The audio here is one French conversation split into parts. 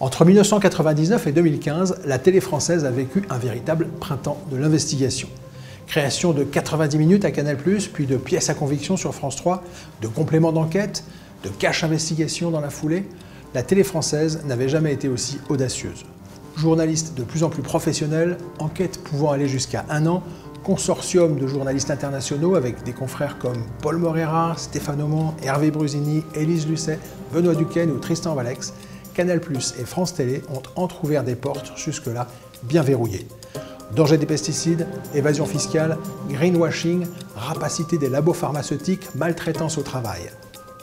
Entre 1999 et 2015, la télé française a vécu un véritable printemps de l'investigation. Création de 90 minutes à Canal+, puis de pièces à conviction sur France 3, de compléments d'enquête, de cache investigation dans la foulée, la télé française n'avait jamais été aussi audacieuse. Journalistes de plus en plus professionnels, enquêtes pouvant aller jusqu'à 1 an, consortium de journalistes internationaux avec des confrères comme Paul Moreira, Stéphane Aumont, Hervé Brusini, Élise Lucet, Benoît Duquesne ou Tristan Valex, Canal+ et France Télé ont entrouvert des portes jusque-là bien verrouillées. Danger des pesticides, évasion fiscale, greenwashing, rapacité des labos pharmaceutiques, maltraitance au travail.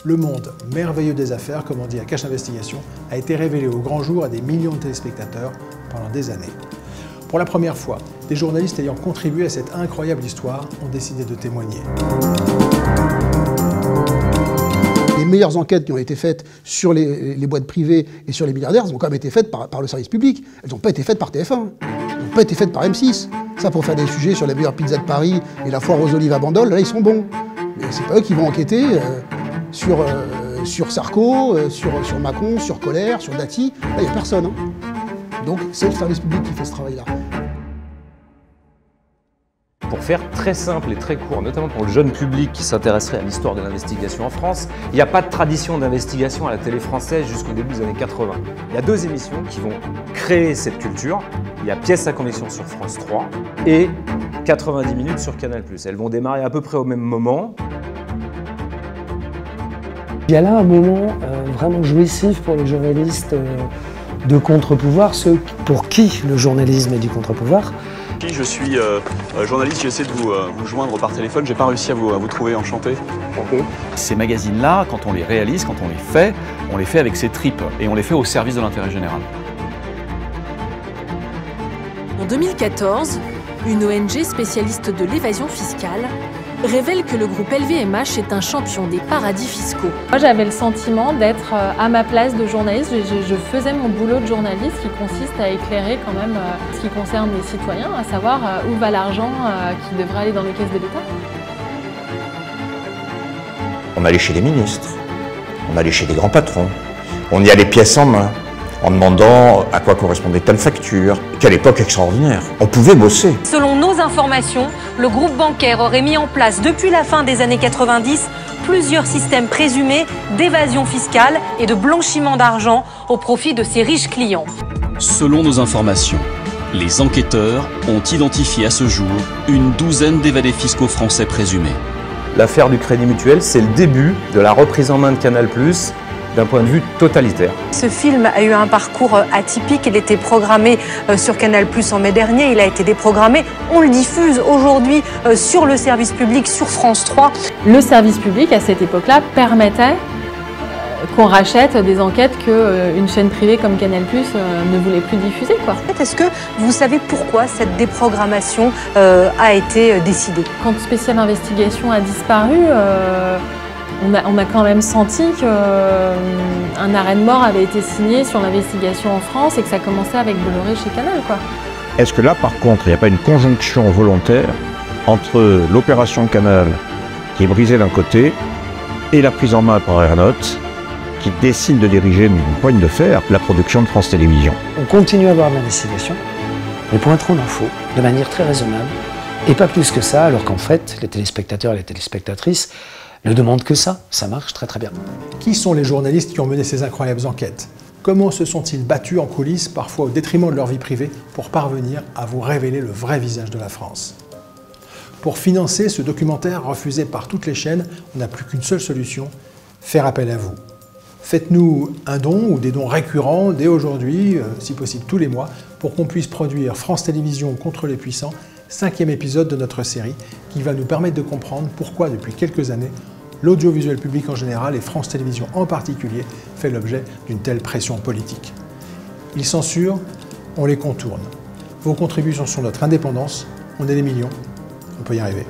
Le monde merveilleux des affaires, comme on dit à Cache Investigation, a été révélé au grand jour à des millions de téléspectateurs pendant des années. Pour la première fois, des journalistes ayant contribué à cette incroyable histoire ont décidé de témoigner. Les meilleures enquêtes qui ont été faites sur les boîtes privées et sur les milliardaires, elles ont quand même été faites par le service public. Elles n'ont pas été faites par TF1, elles n'ont pas été faites par M6. Ça, pour faire des sujets sur la meilleure pizza de Paris et la foire aux olives à Bandol, là, ils sont bons. Mais c'est pas eux qui vont enquêter sur Sarko, sur Macron, sur Collère, sur Dati. Là, il n'y a personne. Hein. Donc, c'est le service public qui fait ce travail-là. Pour faire très simple et très court, notamment pour le jeune public qui s'intéresserait à l'histoire de l'investigation en France, il n'y a pas de tradition d'investigation à la télé française jusqu'au début des années 80. Il y a 2 émissions qui vont créer cette culture. Il y a Pièces à conviction sur France 3 et 90 minutes sur Canal+. Elles vont démarrer à peu près au même moment. Il y a là un moment vraiment jouissif pour les journalistes de contre-pouvoir, ceux pour qui le journalisme est du contre-pouvoir. Je suis journaliste, j'ai essayé de vous joindre par téléphone, j'ai pas réussi à vous trouver, enchanté. Ces magazines-là, quand on les réalise, quand on les fait avec ses tripes et on les fait au service de l'intérêt général. En 2014, une ONG spécialiste de l'évasion fiscale révèle que le groupe LVMH est un champion des paradis fiscaux. Moi, j'avais le sentiment d'être à ma place de journaliste. Je faisais mon boulot de journaliste qui consiste à éclairer quand même ce qui concerne les citoyens, à savoir où va l'argent qui devrait aller dans les caisses de l'État. On allait chez les ministres, on allait chez les grands patrons, on y allait pièce en main, en demandant à quoi correspondait telle facture. Quelle époque extraordinaire. On pouvait bosser. Selon nos informations, le groupe bancaire aurait mis en place depuis la fin des années 90 plusieurs systèmes présumés d'évasion fiscale et de blanchiment d'argent au profit de ses riches clients. Selon nos informations, les enquêteurs ont identifié à ce jour une douzaine d'évadés fiscaux français présumés. L'affaire du Crédit Mutuel, c'est le début de la reprise en main de Canal+, d'un point de vue totalitaire. Ce film a eu un parcours atypique, il était programmé sur Canal+ en mai dernier, il a été déprogrammé, on le diffuse aujourd'hui sur le service public, sur France 3. Le service public, à cette époque-là, permettait qu'on rachète des enquêtes qu'une chaîne privée comme Canal+ ne voulait plus diffuser, quoi. Est-ce que vous savez pourquoi cette déprogrammation a été décidée? Quand Spécial Investigation a disparu, on a quand même senti qu'un arrêt de mort avait été signé sur l'investigation en France et que ça commençait avec Bolloré chez Canal, quoi. Est-ce que là, par contre, il n'y a pas une conjonction volontaire entre l'opération Canal qui est brisée d'un côté et la prise en main par Ernotte qui décide de diriger d'une poigne de fer la production de France Télévisions? On continue à avoir de l'investigation, mais pour être en info, de manière très raisonnable, et pas plus que ça, alors qu'en fait, les téléspectateurs et les téléspectatrices ne demandent que ça marche très très bien. Qui sont les journalistes qui ont mené ces incroyables enquêtes? Comment se sont-ils battus en coulisses, parfois au détriment de leur vie privée, pour parvenir à vous révéler le vrai visage de la France? Pour financer ce documentaire refusé par toutes les chaînes, on n'a plus qu'une seule solution, faire appel à vous. Faites-nous un don ou des dons récurrents dès aujourd'hui, si possible tous les mois, pour qu'on puisse produire France Télévisions contre les puissants, 5e épisode de notre série, qui va nous permettre de comprendre pourquoi, depuis quelques années, l'audiovisuel public en général et France Télévisions en particulier fait l'objet d'une telle pression politique. Ils censurent, on les contourne. Vos contributions sont notre indépendance, on est des millions, on peut y arriver.